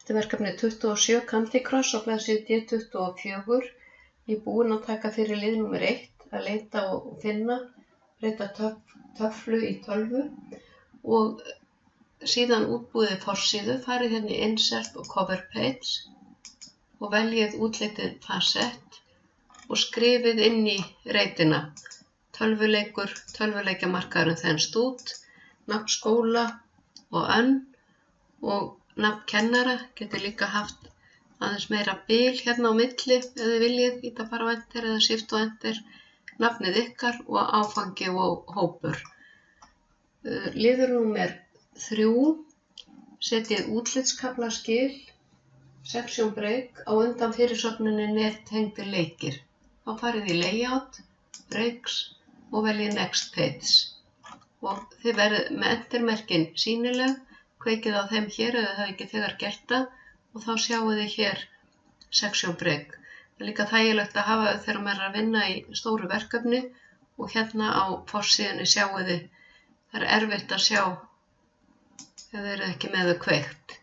Þetta er verkefni 27 Candy Cross á blaðsíðu D24. Ég er búin að taka fyrir lið númer 1, að leita og finna, breyta töflu í tölvu og síðan útbúið forsíðu, farið hérna í Insert og Cover Page og veljið útlitið Facet og skrifið inn í reitina tölvuleikur, tölvuleikjamarkaðurinn þenst út, nafn skóla og önn og nafn kennara. Getið líka haft aðeins meira bil hérna á milli ef þið viljið, íta bara á enter eða shift og enter, nafnið ykkar og áfangi og hópur. Liður númer 3, setjið útlitskaflaskil, section break, á undan fyrirsögninni nettengdir leikir. Þá farið í layout, breaks og veljið next page. Og þið verðið með entermerkin sýnileg, kveikið á þeim hér ef þið hafið ekki þegar gert það og þá sjáu þið hér section break. Það er líka þægilegt að hafa þegar maður er að vinna í stóru verkefni og hérna á forsíðunni sjáu þið, það er erfitt að sjá ef þið eru ekki með þau kveikt.